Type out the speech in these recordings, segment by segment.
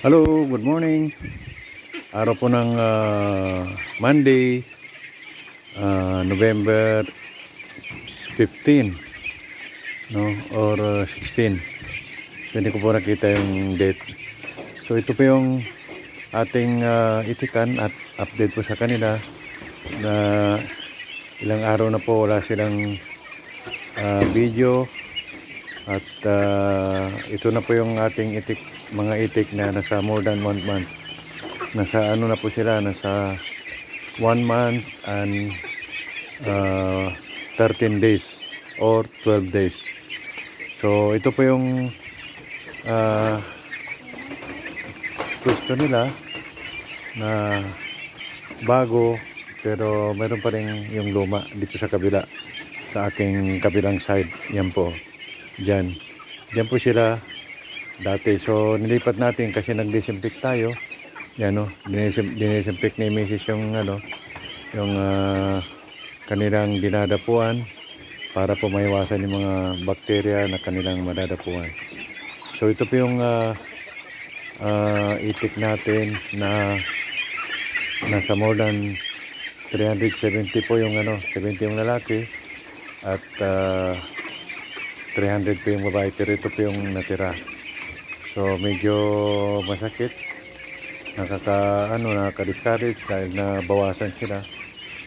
Hello, good morning. Araw po ng Monday, November 15, no? Or 16. So, hindi ko po nakita yung date. So, ito po yung ating itikan at update po sa kanila na ilang araw na po wala silang video. At ito na po yung ating mga itik na nasa more than 1 month. Nasa ano na po sila, nasa 1 month and 13 days or 12 days. So ito po yung gusto nila na bago, pero meron pa rin yung luma dito sa kabila, sa aking kabilang side. Yan po. Diyan po sila dati. So nilipat natin kasi nag-disinfect tayo. Yan o, dinisinfect ni Mrs. yung yung kanilang dinadapuan para po maiwasan yung mga bakterya na kanilang madadapuan. So ito po yung itik natin na nasa more than 370 po yung 70 yung lalaki at 300 po yung babae, pero ito po yung natira. So medyo masakit, nakaka-discourage dahil na bawasan sila,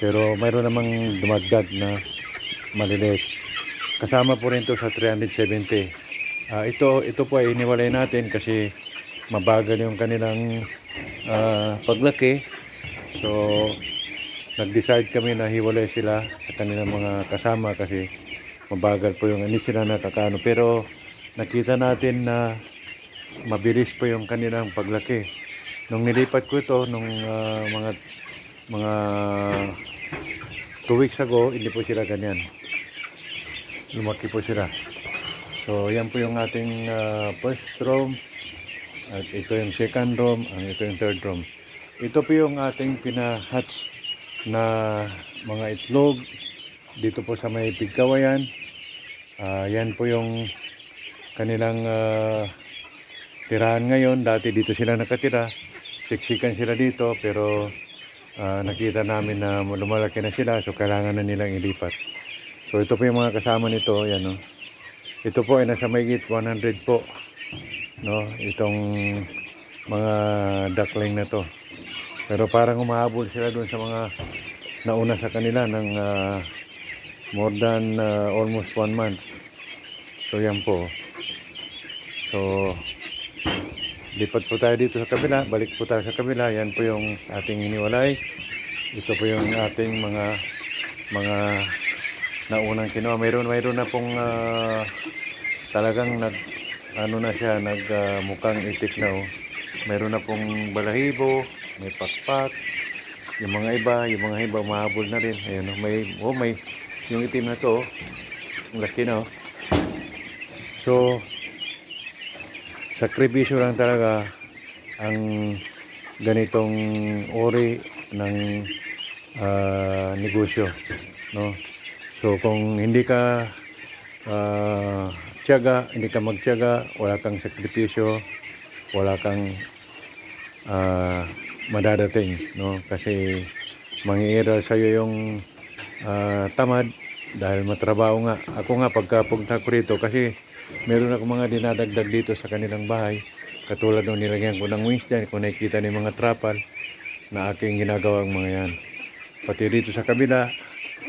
pero mayroon namang dumagdag na maliliit. Kasama po rin ito sa 370. Ito po ay iniwalay natin kasi mabagal yung kanilang paglaki. So nag-decide kami na hiwalay sila sa kanilang mga kasama kasi mabagal po yung hindi sila nakakaano, pero nakita natin na mabilis po yung kanilang paglaki. Nung nilipat ko ito nung mga 2 weeks ago, hindi po sila ganyan, lumaki po sila. So yan po yung ating first room, at ito yung second room, at ito yung third room. Ito po yung ating pina-hatch na mga itlog dito po sa may Pigkawayan. Yan po yung kanilang tirahan ngayon. Dati dito sila nakatira, siksikan sila dito, pero nakita namin na lumalaki na sila, so kailangan na nilang ilipat. So ito po yung mga kasama nito. Yan, no? Ito po ay nasa mayigit 100 po, no? Itong mga duckling na to, pero parang umahabol sila doon sa mga nauna sa kanila ng more than almost 1 month. So yan po. So lipat po tayo dito sa kabila, balik po tayo sa kabila. Yan po yung ating iniwalay. Ito po yung ating mga naunang kinuha. Mayroon na pong talagang na siya, mukhang itik na. Mayroon na pong balahibo, may pakpak. Yung mga iba umahabol na rin. Ayun, may yung itim na to, ang laki na. So sakripisyo lang talaga ang ganitong uri ng negosyo, no? So kung hindi ka magtiyaga, wala kang sakripisyo, wala kang madadating, no? Kasi mangiiral sa'yo yung tamad dahil matrabaho nga. Ako nga pagkapunta ko rito, kasi meron ako mga dinadagdag dito sa kanilang bahay, katulad nung nilagyan ko ng wings dyan, kung nakikita ni mga trapal na aking ginagawang mga yan. Pati dito sa kabila,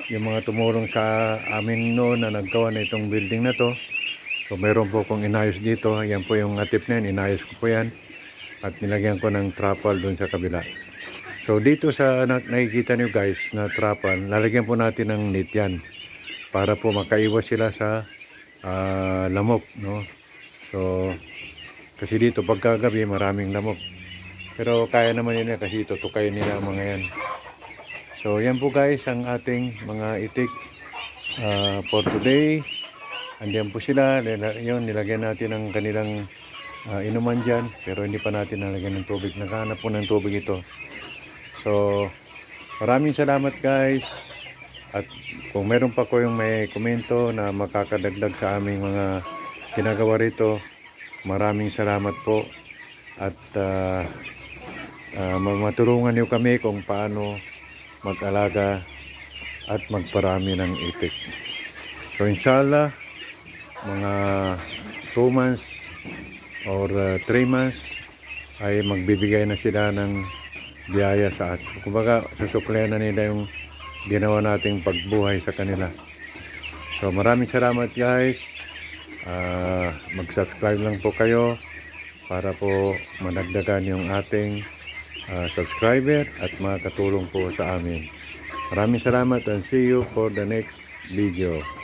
yung mga tumulong sa amin noon na naggawa na itong building na to, so meron po kong inayos dito. Yan po yung atip na yan, inayos ko po yan at nilagyan ko ng trapal doon sa kabila. So dito sa nakikita niyo guys na trapal, lalagyan po natin ng net yan para po makaiwas sila sa lamok, no? So kasi dito pagkagabi maraming lamok, pero kaya naman nila kasi tutukayin nila ang mga yan. So yan po guys ang ating mga itik for today. Andiyan po sila. Yun, nilagyan natin ang kanilang inuman dyan, pero hindi pa natin nalagyan ng tubig. Naghahanap po ng tubig ito. So maraming salamat guys, at kung meron pa ko yung may komento na makakadagdag sa aming mga ginagawa rito, maraming salamat po. at matulungan niyo kami kung paano mag-alaga at magparami ng itik. So inshallah, mga 2 months or 3 months ay magbibigay na sila ng biyaya sa atin. Kumbaga, susuklayan na nila yung ginawa nating pagbuhay sa kanila. So maraming salamat guys. Mag-subscribe lang po kayo para po madagdagan yung ating subscriber at makatulong po sa amin. Maraming salamat and see you for the next video.